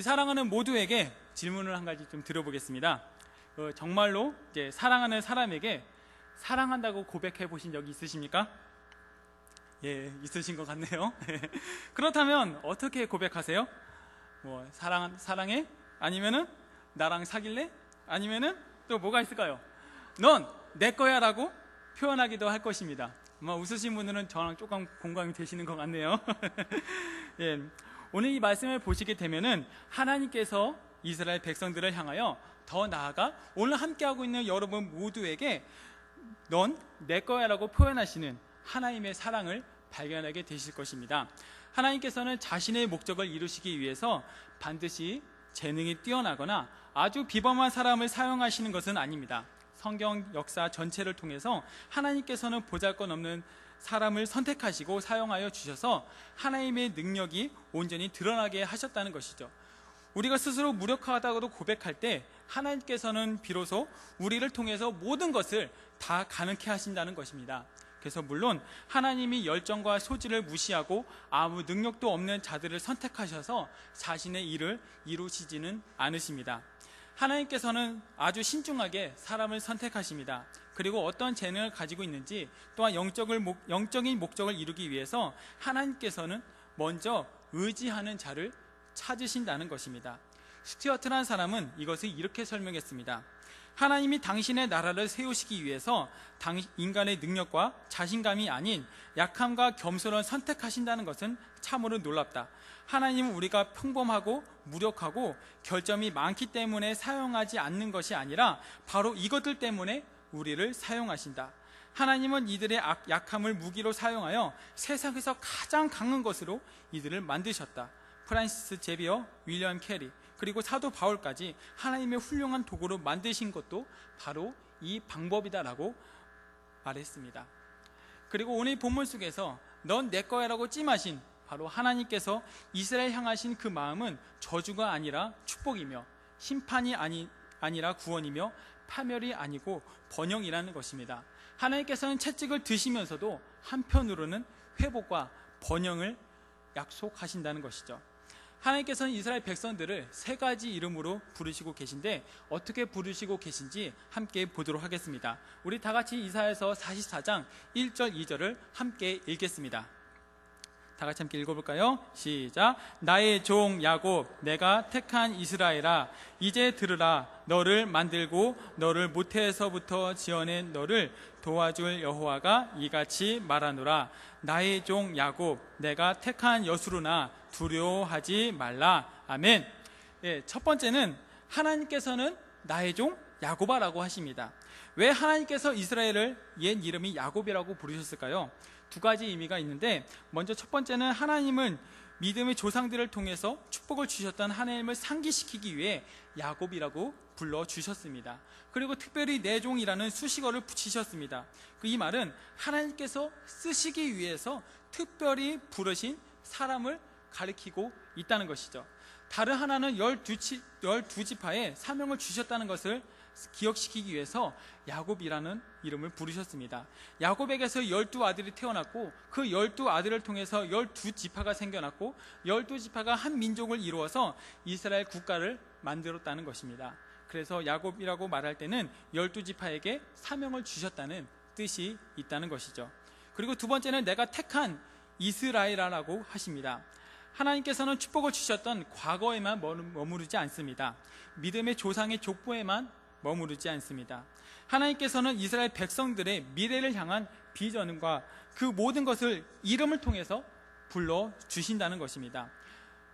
사랑하는 모두에게 질문을 한 가지 좀 드려보겠습니다. 정말로 이제 사랑하는 사람에게 사랑한다고 고백해 보신 적이 있으십니까? 예, 있으신 것 같네요. 그렇다면 어떻게 고백하세요? 뭐 사랑해? 아니면은 나랑 사귈래? 아니면은 또 뭐가 있을까요? 넌 내 거야 라고 표현하기도 할 것입니다. 아마 웃으신 분들은 저랑 조금 공감이 되시는 것 같네요. 예, 오늘 이 말씀을 보시게 되면은 하나님께서 이스라엘 백성들을 향하여 더 나아가 오늘 함께하고 있는 여러분 모두에게 넌 내 거야 라고 표현하시는 하나님의 사랑을 발견하게 되실 것입니다. 하나님께서는 자신의 목적을 이루시기 위해서 반드시 재능이 뛰어나거나 아주 비범한 사람을 사용하시는 것은 아닙니다. 성경 역사 전체를 통해서 하나님께서는 보잘것없는 사람을 선택하시고 사용하여 주셔서 하나님의 능력이 온전히 드러나게 하셨다는 것이죠. 우리가 스스로 무력하다고도 고백할 때 하나님께서는 비로소 우리를 통해서 모든 것을 다 가능케 하신다는 것입니다. 그래서 물론 하나님이 열정과 소질을 무시하고 아무 능력도 없는 자들을 선택하셔서 자신의 일을 이루시지는 않으십니다. 하나님께서는 아주 신중하게 사람을 선택하십니다. 그리고 어떤 재능을 가지고 있는지 또한 영적인 목적을 이루기 위해서 하나님께서는 먼저 의지하는 자를 찾으신다는 것입니다. 스튜어트라는 사람은 이것을 이렇게 설명했습니다. 하나님이 당신의 나라를 세우시기 위해서 인간의 능력과 자신감이 아닌 약함과 겸손을 선택하신다는 것은 참으로 놀랍다. 하나님은 우리가 평범하고 무력하고 결점이 많기 때문에 사용하지 않는 것이 아니라 바로 이것들 때문에 우리를 사용하신다. 하나님은 이들의 약함을 무기로 사용하여 세상에서 가장 강한 것으로 이들을 만드셨다. 프란시스 제비어, 윌리엄 캐리, 그리고 사도 바울까지 하나님의 훌륭한 도구로 만드신 것도 바로 이 방법이다라고 말했습니다. 그리고 오늘 본문 속에서 넌 내 거야 라고 찜하신 바로 하나님께서 이스라엘 향하신 그 마음은 저주가 아니라 축복이며 심판이 아니라 구원이며 파멸이 아니고 번영이라는 것입니다. 하나님께서는 채찍을 드시면서도 한편으로는 회복과 번영을 약속하신다는 것이죠. 하나님께서는 이스라엘 백성들을 세 가지 이름으로 부르시고 계신데 어떻게 부르시고 계신지 함께 보도록 하겠습니다. 우리 다 같이 이사야서 44장 1절 2절을 함께 읽겠습니다. 다 같이 함께 읽어볼까요? 시작. 나의 종 야곱, 내가 택한 이스라엘아, 이제 들으라. 너를 만들고 너를 모태에서부터 지어낸 너를 도와줄 여호와가 이같이 말하노라. 나의 종 야곱, 내가 택한 여수르나 두려워하지 말라. 아멘. 예, 첫 번째는 하나님께서는 나의 종 야곱아라고 하십니다. 왜 하나님께서 이스라엘을 옛 이름이 야곱이라고 부르셨을까요? 두 가지 의미가 있는데, 먼저 첫 번째는 하나님은 믿음의 조상들을 통해서 축복을 주셨던 하나님을 상기시키기 위해 야곱이라고 불러주셨습니다. 그리고 특별히 내 종이라는 수식어를 붙이셨습니다. 이 말은 하나님께서 쓰시기 위해서 특별히 부르신 사람을 가리키고 있다는 것이죠. 다른 하나는 12지파에 사명을 주셨다는 것을 기억시키기 위해서 야곱이라는 이름을 부르셨습니다. 야곱에게서 12아들이 태어났고 그 12아들을 통해서 12지파가 생겨났고 12지파가 한 민족을 이루어서 이스라엘 국가를 만들었다는 것입니다. 그래서 야곱이라고 말할 때는 12지파에게 사명을 주셨다는 뜻이 있다는 것이죠. 그리고 두 번째는 내가 택한 이스라엘이라고 하십니다. 하나님께서는 축복을 주셨던 과거에만 머무르지 않습니다. 믿음의 조상의 족보에만 머무르지 않습니다. 하나님께서는 이스라엘 백성들의 미래를 향한 비전과 그 모든 것을 이름을 통해서 불러주신다는 것입니다.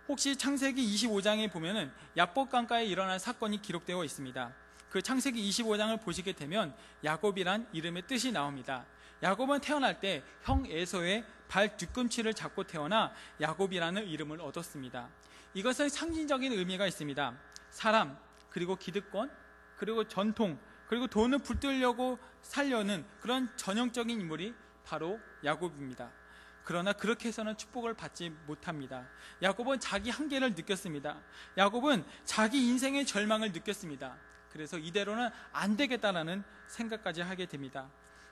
혹시 창세기 25장에 보면은 야복 강가에 일어난 사건이 기록되어 있습니다. 그 창세기 25장을 보시게 되면 야곱이란 이름의 뜻이 나옵니다. 야곱은 태어날 때 형 에서의 발 뒤꿈치를 잡고 태어나 야곱이라는 이름을 얻었습니다. 이것은 상징적인 의미가 있습니다. 사람, 그리고 기득권, 그리고 전통, 그리고 돈을 붙들려고 살려는 그런 전형적인 인물이 바로 야곱입니다. 그러나 그렇게 해서는 축복을 받지 못합니다. 야곱은 자기 한계를 느꼈습니다. 야곱은 자기 인생의 절망을 느꼈습니다. 그래서 이대로는 안 되겠다라는 생각까지 하게 됩니다.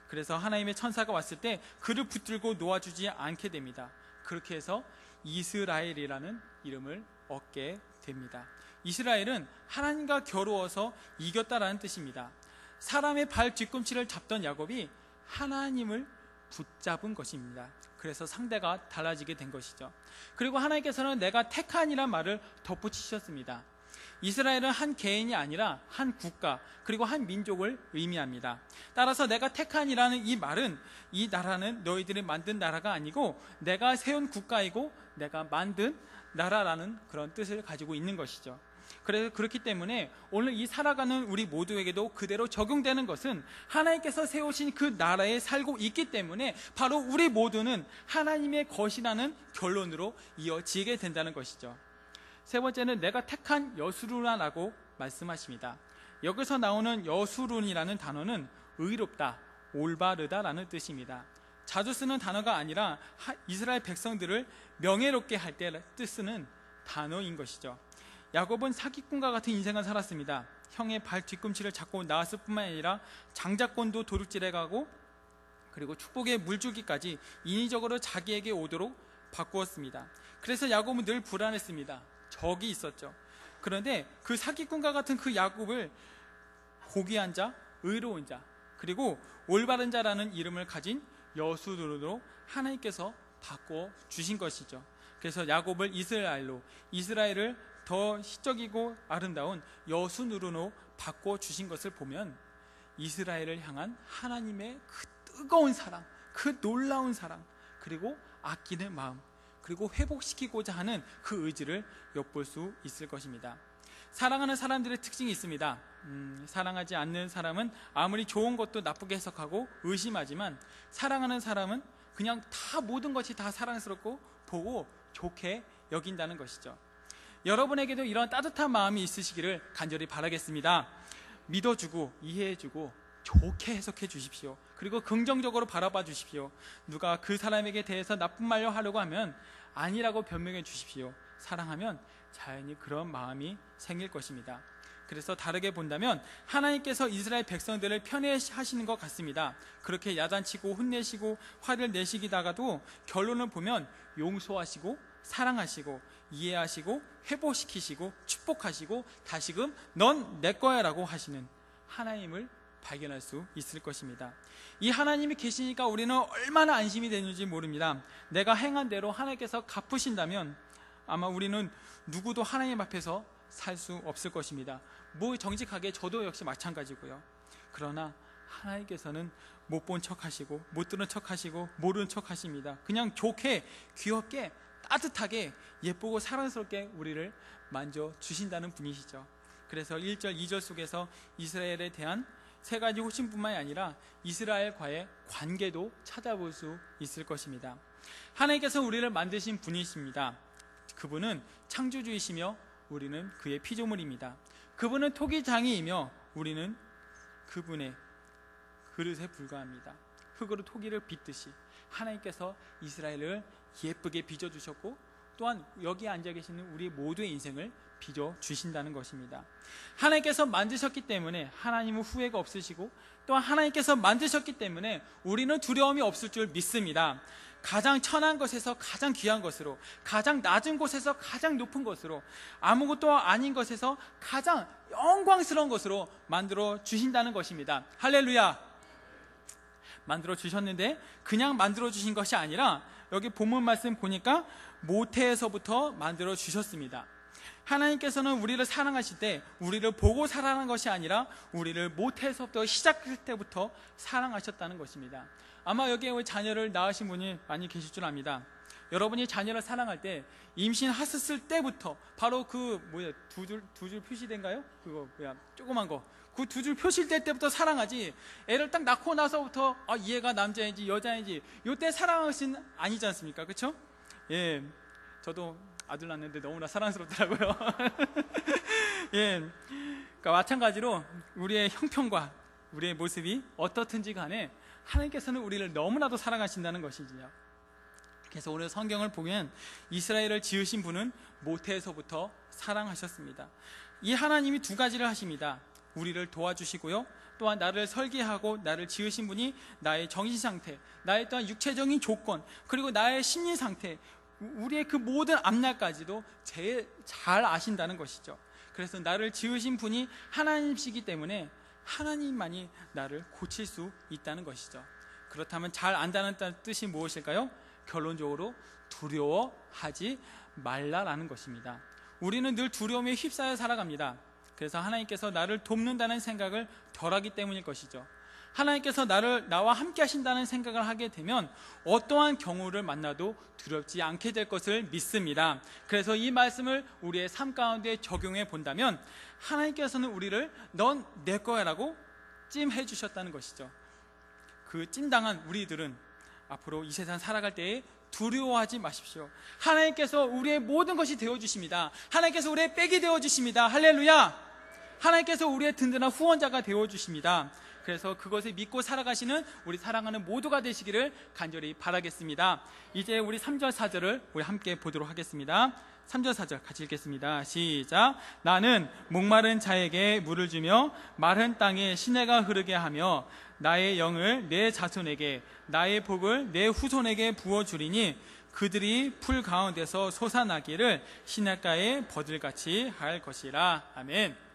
그래서 하나님의 천사가 왔을 때 그를 붙들고 놓아주지 않게 됩니다. 그렇게 해서 이스라엘이라는 이름을 얻게 됩니다. 이스라엘은 하나님과 겨루어서 이겼다라는 뜻입니다. 사람의 발 뒤꿈치를 잡던 야곱이 하나님을 붙잡은 것입니다. 그래서 상대가 달라지게 된 것이죠. 그리고 하나님께서는 내가 택한이란 말을 덧붙이셨습니다. 이스라엘은 한 개인이 아니라 한 국가 그리고 한 민족을 의미합니다. 따라서 내가 택한이라는 이 말은 이 나라는 너희들이 만든 나라가 아니고 내가 세운 국가이고 내가 만든 나라라는 그런 뜻을 가지고 있는 것이죠. 그래서 그렇기 때문에 오늘 이 살아가는 우리 모두에게도 그대로 적용되는 것은 하나님께서 세우신 그 나라에 살고 있기 때문에 바로 우리 모두는 하나님의 것이라는 결론으로 이어지게 된다는 것이죠. 세 번째는 내가 택한 여수룬이라고 말씀하십니다. 여기서 나오는 여수룬이라는 단어는 의롭다, 올바르다라는 뜻입니다. 자주 쓰는 단어가 아니라 이스라엘 백성들을 명예롭게 할 때 쓰는 단어인 것이죠. 야곱은 사기꾼과 같은 인생을 살았습니다. 형의 발 뒤꿈치를 잡고 나왔을 뿐만 아니라 장자권도 도둑질해가고 그리고 축복의 물주기까지 인위적으로 자기에게 오도록 바꾸었습니다. 그래서 야곱은 늘 불안했습니다. 적이 있었죠. 그런데 그 사기꾼과 같은 그 야곱을 고귀한 자, 의로운 자, 그리고 올바른 자라는 이름을 가진 여수룬으로 하나님께서 바꿔 주신 것이죠. 그래서 야곱을 이스라엘을 더 시적이고 아름다운 여수룬으로 바꿔 주신 것을 보면 이스라엘을 향한 하나님의 그 뜨거운 사랑, 그 놀라운 사랑, 그리고 아끼는 마음, 그리고 회복시키고자 하는 그 의지를 엿볼 수 있을 것입니다. 사랑하는 사람들의 특징이 있습니다. 사랑하지 않는 사람은 아무리 좋은 것도 나쁘게 해석하고 의심하지만 사랑하는 사람은 그냥 다 모든 것이 다 사랑스럽고 보고 좋게 여긴다는 것이죠. 여러분에게도 이런 따뜻한 마음이 있으시기를 간절히 바라겠습니다. 믿어주고 이해해주고 좋게 해석해 주십시오. 그리고 긍정적으로 바라봐 주십시오. 누가 그 사람에게 대해서 나쁜 말로 하려고 하면 아니라고 변명해 주십시오. 사랑하면 자연히 그런 마음이 생길 것입니다. 그래서 다르게 본다면 하나님께서 이스라엘 백성들을 편애하시는 것 같습니다. 그렇게 야단치고 혼내시고 화를 내시기다가도 결론을 보면 용서하시고 사랑하시고 이해하시고 회복시키시고 축복하시고 다시금 넌 내 거야 라고 하시는 하나님을 발견할 수 있을 것입니다. 이 하나님이 계시니까 우리는 얼마나 안심이 되는지 모릅니다. 내가 행한 대로 하나님께서 갚으신다면 아마 우리는 누구도 하나님 앞에서 살 수 없을 것입니다. 정직하게 저도 역시 마찬가지고요. 그러나 하나님께서는 못 본 척 하시고 못 들은 척 하시고 모르는 척 하십니다. 그냥 좋게 귀엽게 따뜻하게 예쁘고 사랑스럽게 우리를 만져주신다는 분이시죠. 그래서 1절 2절 속에서 이스라엘에 대한 세 가지 호칭뿐만이 아니라 이스라엘과의 관계도 찾아볼 수 있을 것입니다. 하나님께서 우리를 만드신 분이십니다. 그분은 창조주이시며 우리는 그의 피조물입니다. 그분은 토기장이이며 우리는 그분의 그릇에 불과합니다. 흙으로 토기를 빚듯이 하나님께서 이스라엘을 예쁘게 빚어주셨고 또한 여기 앉아 계시는 우리 모두의 인생을 빚어주신다는 것입니다. 하나님께서 만드셨기 때문에 하나님은 후회가 없으시고 또한 하나님께서 만드셨기 때문에 우리는 두려움이 없을 줄 믿습니다. 가장 천한 것에서 가장 귀한 것으로, 가장 낮은 곳에서 가장 높은 것으로, 아무것도 아닌 것에서 가장 영광스러운 것으로 만들어 주신다는 것입니다. 할렐루야. 만들어 주셨는데 그냥 만들어 주신 것이 아니라 여기 본문 말씀 보니까 모태에서부터 만들어 주셨습니다. 하나님께서는 우리를 사랑하실 때 우리를 보고 사랑하는 것이 아니라 우리를 모태에서부터 시작할 때부터 사랑하셨다는 것입니다. 아마 여기에 자녀를 낳으신 분이 많이 계실 줄 압니다. 여러분이 자녀를 사랑할 때 임신하셨을 때부터 바로 두 줄 표시된가요? 조그만 거. 그 두 줄 표시될 때부터 사랑하지, 애를 딱 낳고 나서부터 얘가 남자인지 여자인지 요때 사랑하신 아니지 않습니까? 그렇죠? 예, 저도 아들 낳는데 너무나 사랑스럽더라고요. 예, 그러니까 마찬가지로 우리의 형편과 우리의 모습이 어떻든지 간에 하나님께서는 우리를 너무나도 사랑하신다는 것이지요. 그래서 오늘 성경을 보면 이스라엘을 지으신 분은 모태에서부터 사랑하셨습니다. 이 하나님이 두 가지를 하십니다. 우리를 도와주시고요, 또한 나를 설계하고 나를 지으신 분이 나의 정신 상태, 나의 또한 육체적인 조건, 그리고 나의 심리 상태, 우리의 그 모든 앞날까지도 제일 잘 아신다는 것이죠. 그래서 나를 지으신 분이 하나님이시기 때문에 하나님만이 나를 고칠 수 있다는 것이죠. 그렇다면 잘 안다는 뜻이 무엇일까요? 결론적으로 두려워하지 말라라는 것입니다. 우리는 늘 두려움에 휩싸여 살아갑니다. 그래서 하나님께서 나를 돕는다는 생각을 덜하기 때문일 것이죠. 하나님께서 나와 함께 하신다는 생각을 하게 되면 어떠한 경우를 만나도 두렵지 않게 될 것을 믿습니다. 그래서 이 말씀을 우리의 삶 가운데 적용해 본다면 하나님께서는 우리를 넌 내 거야 라고 찜해 주셨다는 것이죠. 그 찜당한 우리들은 앞으로 이 세상 살아갈 때에 두려워하지 마십시오. 하나님께서 우리의 모든 것이 되어주십니다. 하나님께서 우리의 백이 되어주십니다. 할렐루야. 하나님께서 우리의 든든한 후원자가 되어주십니다. 그래서 그것을 믿고 살아가시는 우리 사랑하는 모두가 되시기를 간절히 바라겠습니다. 이제 우리 3절 4절을 우리 함께 보도록 하겠습니다. 3절 4절 같이 읽겠습니다. 시작. 나는 목마른 자에게 물을 주며 마른 땅에 시내가 흐르게 하며 나의 영을 내 자손에게 나의 복을 내 후손에게 부어주리니 그들이 풀 가운데서 솟아나기를 시냇가에 버들같이 할 것이라. 아멘.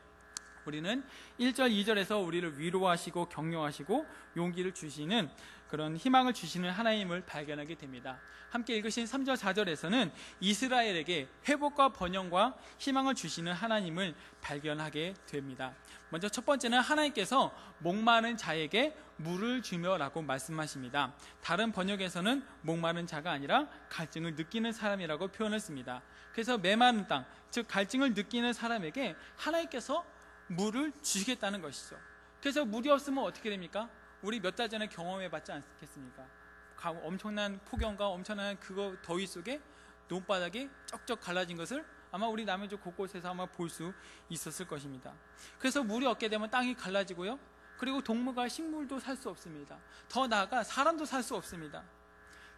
우리는 1절 2절에서 우리를 위로하시고 격려하시고 용기를 주시는 그런 희망을 주시는 하나님을 발견하게 됩니다. 함께 읽으신 3절 4절에서는 이스라엘에게 회복과 번영과 희망을 주시는 하나님을 발견하게 됩니다. 먼저 첫 번째는 하나님께서 목마른 자에게 물을 주며 라고 말씀하십니다. 다른 번역에서는 목마른 자가 아니라 갈증을 느끼는 사람이라고 표현을 씁니다. 그래서 메마른 땅, 즉 갈증을 느끼는 사람에게 하나님께서 물을 주시겠다는 것이죠. 그래서 물이 없으면 어떻게 됩니까? 우리 몇 달 전에 경험해 봤지 않겠습니까? 엄청난 폭염과 엄청난 그거 더위 속에 논바닥이 쩍쩍 갈라진 것을 아마 우리 남해주 곳곳에서 아마 볼 수 있었을 것입니다. 그래서 물이 없게 되면 땅이 갈라지고요, 그리고 동물과 식물도 살 수 없습니다. 더 나아가 사람도 살 수 없습니다.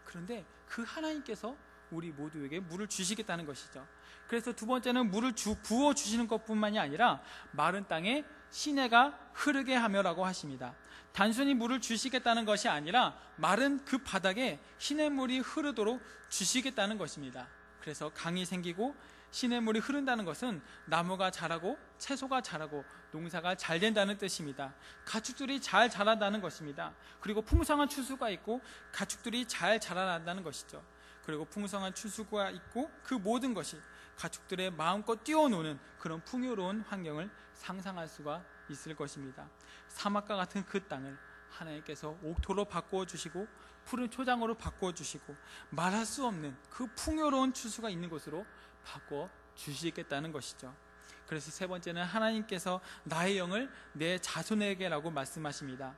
그런데 그 하나님께서 우리 모두에게 물을 주시겠다는 것이죠. 그래서 두 번째는 물을 부어주시는 것뿐만이 아니라 마른 땅에 시내가 흐르게 하며라고 하십니다. 단순히 물을 주시겠다는 것이 아니라 마른 그 바닥에 시냇물이 흐르도록 주시겠다는 것입니다. 그래서 강이 생기고 시냇물이 흐른다는 것은 나무가 자라고 채소가 자라고 농사가 잘 된다는 뜻입니다. 가축들이 잘 자란다는 것입니다. 그리고 풍성한 추수가 있고 가축들이 잘 자라난다는 것이죠. 그리고 풍성한 추수가 있고 그 모든 것이 가축들의 마음껏 뛰어노는 그런 풍요로운 환경을 상상할 수가 있을 것입니다. 사막과 같은 그 땅을 하나님께서 옥토로 바꾸어 주시고 푸른 초장으로 바꾸어 주시고 말할 수 없는 그 풍요로운 추수가 있는 곳으로 바꾸어 주시겠다는 것이죠. 그래서 세 번째는 하나님께서 나의 영을 내 자손에게라고 말씀하십니다.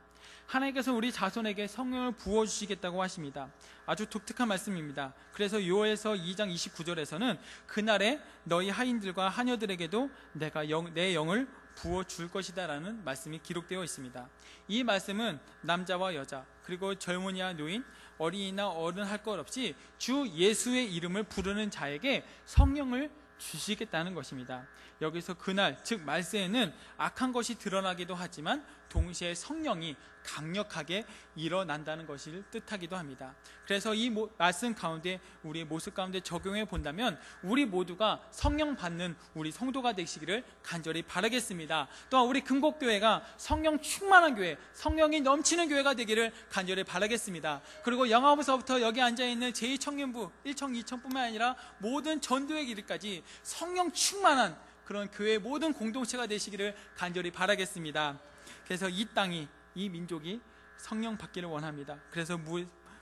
하나님께서 우리 자손에게 성령을 부어주시겠다고 하십니다. 아주 독특한 말씀입니다. 그래서 요엘서 2장 29절에서는 그날에 너희 하인들과 하녀들에게도 내가 내 영을 부어줄 것이다 라는 말씀이 기록되어 있습니다. 이 말씀은 남자와 여자 그리고 젊은이와 노인 어린이나 어른 할 것 없이 주 예수의 이름을 부르는 자에게 성령을 주시겠다는 것입니다. 여기서 그날 즉 말세에는 악한 것이 드러나기도 하지만 동시에 성령이 강력하게 일어난다는 것을 뜻하기도 합니다. 그래서 이 말씀 가운데 우리의 모습 가운데 적용해 본다면 우리 모두가 성령 받는 우리 성도가 되시기를 간절히 바라겠습니다. 또한 우리 금곡교회가 성령 충만한 교회, 성령이 넘치는 교회가 되기를 간절히 바라겠습니다. 그리고 영화부서부터 여기 앉아있는 제2청년부 1청 2청뿐만 아니라 모든 전도회 길까지 성령 충만한 그런 교회의 모든 공동체가 되시기를 간절히 바라겠습니다. 그래서 이 땅이 이 민족이 성령 받기를 원합니다. 그래서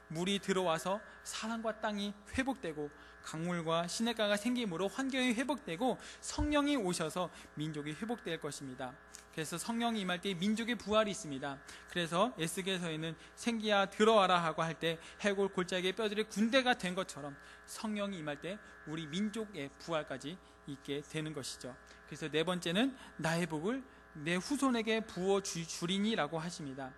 물이 들어와서 사람과 땅이 회복되고 강물과 시냇가가 생김으로 환경이 회복되고 성령이 오셔서 민족이 회복될 것입니다. 그래서 성령이 임할 때 민족의 부활이 있습니다. 그래서 에스겔서에는 생기야 들어와라 하고 할 때 해골 골짜기의 뼈들이 군대가 된 것처럼 성령이 임할 때 우리 민족의 부활까지 있게 되는 것이죠. 그래서 네 번째는 나의 복을 내 후손에게 부어주리니라고 하십니다.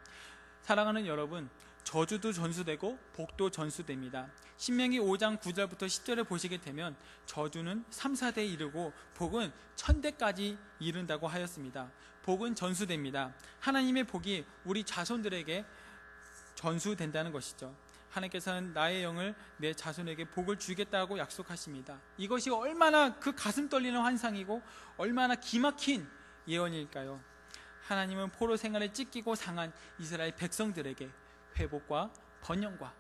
사랑하는 여러분, 저주도 전수되고 복도 전수됩니다. 신명기 5장 9절부터 10절을 보시게 되면 저주는 3, 4대에 이르고 복은 1000대까지 이른다고 하였습니다. 복은 전수됩니다. 하나님의 복이 우리 자손들에게 전수된다는 것이죠. 하나님께서는 나의 영을 내 자손에게 복을 주겠다고 약속하십니다. 이것이 얼마나 그 가슴 떨리는 환상이고 얼마나 기막힌 예언일까요? 하나님은 포로 생활에 찢기고 상한 이스라엘 백성들에게 회복과 번영과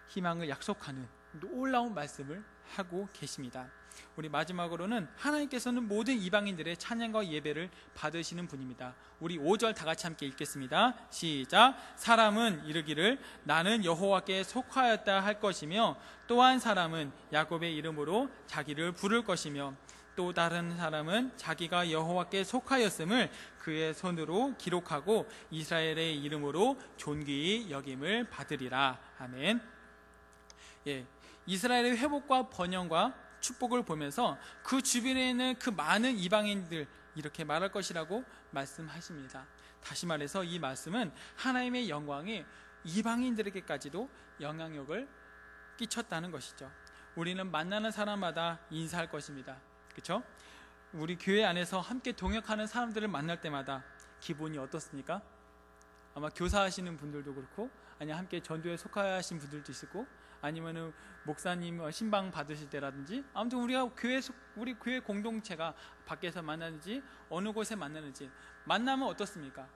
희망을 약속하는 놀라운 말씀을 하고 계십니다. 우리 마지막으로는 하나님께서는 모든 이방인들의 찬양과 예배를 받으시는 분입니다. 우리 5절 다 같이 함께 읽겠습니다. 시작. 사람은 이르기를 나는 여호와께 속하였다 할 것이며 또한 사람은 야곱의 이름으로 자기를 부를 것이며 또 다른 사람은 자기가 여호와께 속하였음을 그의 손으로 기록하고 이스라엘의 이름으로 존귀히 여김을 받으리라. 아멘. 이스라엘의 회복과 번영과 축복을 보면서 그 주변에 있는 그 많은 이방인들 이렇게 말할 것이라고 말씀하십니다. 다시 말해서 이 말씀은 하나님의 영광이 이방인들에게까지도 영향력을 끼쳤다는 것이죠. 우리는 만나는 사람마다 인사할 것입니다. 그렇죠? 우리 교회 안에서 함께 동역하는 사람들을 만날 때마다 기분이 어떻습니까? 아마 교사하시는 분들도 그렇고 아니면 함께 전도에 속하신 분들도 있고 아니면은 목사님 신방 받으실 때라든지 아무튼 우리 교회 공동체가 밖에서 만나는지 어느 곳에 만나는지 만나면 어떻습니까?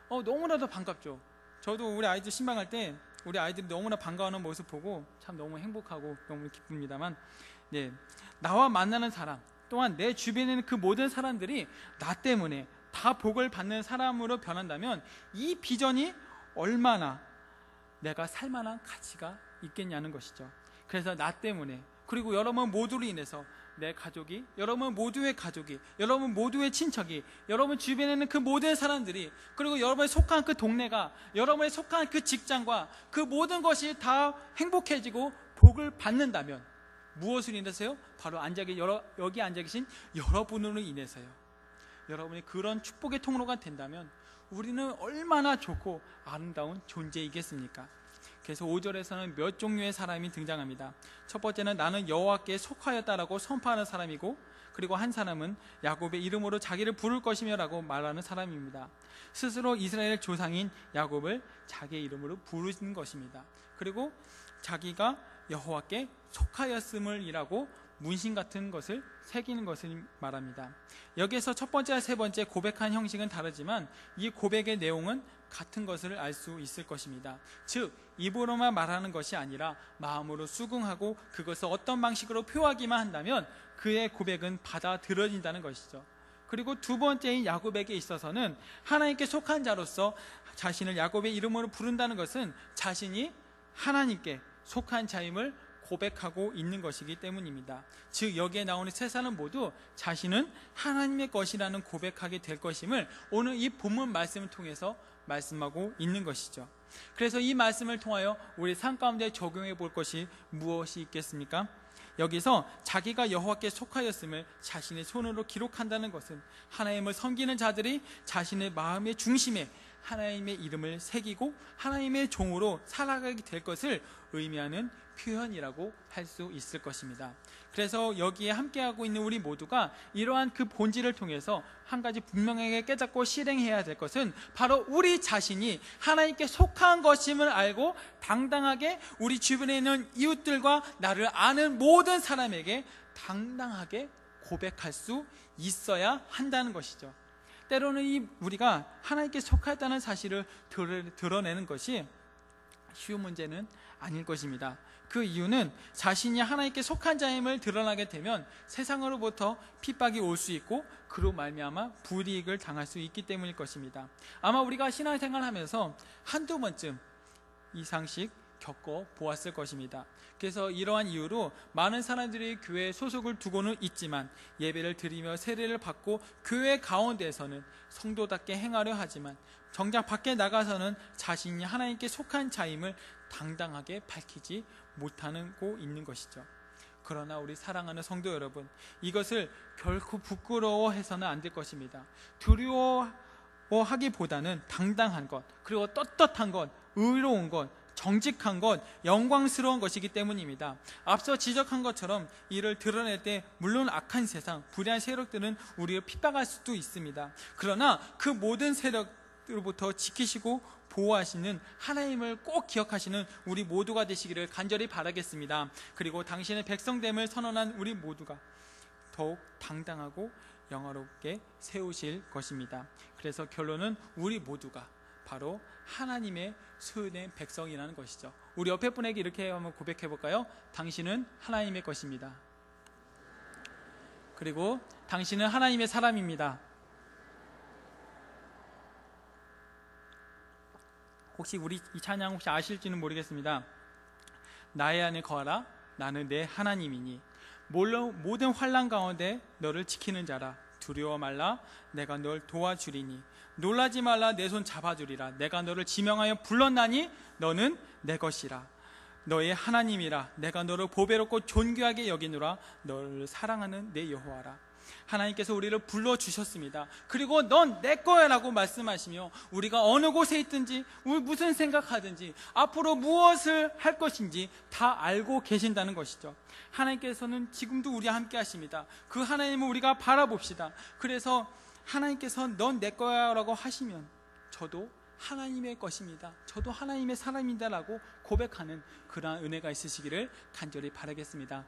너무나도 반갑죠. 저도 우리 아이들 신방할 때 우리 아이들이 너무나 반가워하는 모습 보고 참 너무 행복하고 너무 기쁩니다만 나와 만나는 사람 또한 내 주변에 있는 그 모든 사람들이 나 때문에 다 복을 받는 사람으로 변한다면 이 비전이 얼마나 내가 살만한 가치가 있겠냐는 것이죠. 그래서 나 때문에 그리고 여러분 모두로 인해서 내 가족이 여러분 모두의 가족이 여러분 모두의 친척이 여러분 주변에 있는 그 모든 사람들이 그리고 여러분이 속한 그 동네가 여러분이 속한 그 직장과 그 모든 것이 다 행복해지고 복을 받는다면 무엇으로 인해서요? 바로 여기 앉아 계신 여러분으로 인해서요. 여러분이 그런 축복의 통로가 된다면 우리는 얼마나 좋고 아름다운 존재이겠습니까? 그래서 5절에서는 몇 종류의 사람이 등장합니다. 첫 번째는 나는 여호와께 속하였다라고 선포하는 사람이고 그리고 한 사람은 야곱의 이름으로 자기를 부를 것이며 라고 말하는 사람입니다. 스스로 이스라엘 조상인 야곱을 자기의 이름으로 부르는 것입니다. 그리고 자기가 여호와께 속하였음을 이라고 문신 같은 것을 새기는 것을 말합니다. 여기에서 첫 번째와 세 번째 고백한 형식은 다르지만 이 고백의 내용은 같은 것을 알 수 있을 것입니다. 즉 입으로만 말하는 것이 아니라 마음으로 수긍하고 그것을 어떤 방식으로 표하기만 한다면 그의 고백은 받아들여진다는 것이죠. 그리고 두 번째인 야곱에게 있어서는 하나님께 속한 자로서 자신을 야곱의 이름으로 부른다는 것은 자신이 하나님께 속한 자임을 고백하고 있는 것이기 때문입니다. 즉 여기에 나오는 세 사람 모두 자신은 하나님의 것이라는 고백하게 될 것임을 오늘 이 본문 말씀을 통해서 말씀하고 있는 것이죠. 그래서 이 말씀을 통하여 우리 삶 가운데 적용해 볼 것이 무엇이 있겠습니까? 여기서 자기가 여호와께 속하였음을 자신의 손으로 기록한다는 것은 하나님을 섬기는 자들이 자신의 마음의 중심에 하나님의 이름을 새기고 하나님의 종으로 살아가게 될 것을 의미하는 표현이라고 할 수 있을 것입니다. 그래서 여기에 함께하고 있는 우리 모두가 이러한 그 본질을 통해서 한 가지 분명하게 깨닫고 실행해야 될 것은 바로 우리 자신이 하나님께 속한 것임을 알고 당당하게 우리 주변에 있는 이웃들과 나를 아는 모든 사람에게 당당하게 고백할 수 있어야 한다는 것이죠. 때로는 우리가 하나님께 속하였다는 사실을 드러내는 것이 쉬운 문제는 아닐 것입니다. 그 이유는 자신이 하나님께 속한 자임을 드러나게 되면 세상으로부터 핍박이 올 수 있고 그로 말미암아 불이익을 당할 수 있기 때문일 것입니다. 아마 우리가 신앙생활을 하면서 한두 번쯤 이상씩 겪어 보았을 것입니다. 그래서 이러한 이유로 많은 사람들이 교회에 소속을 두고는 있지만 예배를 드리며 세례를 받고 교회 가운데에서는 성도답게 행하려 하지만 정작 밖에 나가서는 자신이 하나님께 속한 자임을 당당하게 밝히지 못하고 있는 것이죠. 그러나 우리 사랑하는 성도 여러분, 이것을 결코 부끄러워해서는 안 될 것입니다. 두려워하기보다는 당당한 것, 그리고 떳떳한 것, 의로운 것, 정직한 것, 영광스러운 것이기 때문입니다. 앞서 지적한 것처럼 이를 드러낼 때 물론 악한 세상, 불의한 세력들은 우리를 핍박할 수도 있습니다. 그러나 그 모든 세력 로부터 지키시고 보호하시는 하나님을 꼭 기억하시는 우리 모두가 되시기를 간절히 바라겠습니다. 그리고 당신의 백성됨을 선언한 우리 모두가 더욱 당당하고 영화롭게 세우실 것입니다. 그래서 결론은 우리 모두가 바로 하나님의 소유된 백성이라는 것이죠. 우리 옆에 분에게 이렇게 한번 고백해 볼까요? 당신은 하나님의 것입니다. 그리고 당신은 하나님의 사람입니다. 혹시 우리 이 찬양 혹시 아실지는 모르겠습니다. 나의 안에 거하라. 나는 내 하나님이니 모든 환난 가운데 너를 지키는 자라. 두려워 말라. 내가 널 도와주리니 놀라지 말라. 내 손 잡아주리라. 내가 너를 지명하여 불렀나니 너는 내 것이라. 너의 하나님이라. 내가 너를 보배롭고 존귀하게 여기노라. 너를 사랑하는 내 여호와라. 하나님께서 우리를 불러주셨습니다. 그리고 넌 내 거야 라고 말씀하시며 우리가 어느 곳에 있든지 무슨 생각하든지 앞으로 무엇을 할 것인지 다 알고 계신다는 것이죠. 하나님께서는 지금도 우리와 함께 하십니다. 그 하나님을 우리가 바라봅시다. 그래서 하나님께서 넌 내 거야 라고 하시면 저도 하나님의 것입니다. 저도 하나님의 사람이다 라고 고백하는 그러한 은혜가 있으시기를 간절히 바라겠습니다.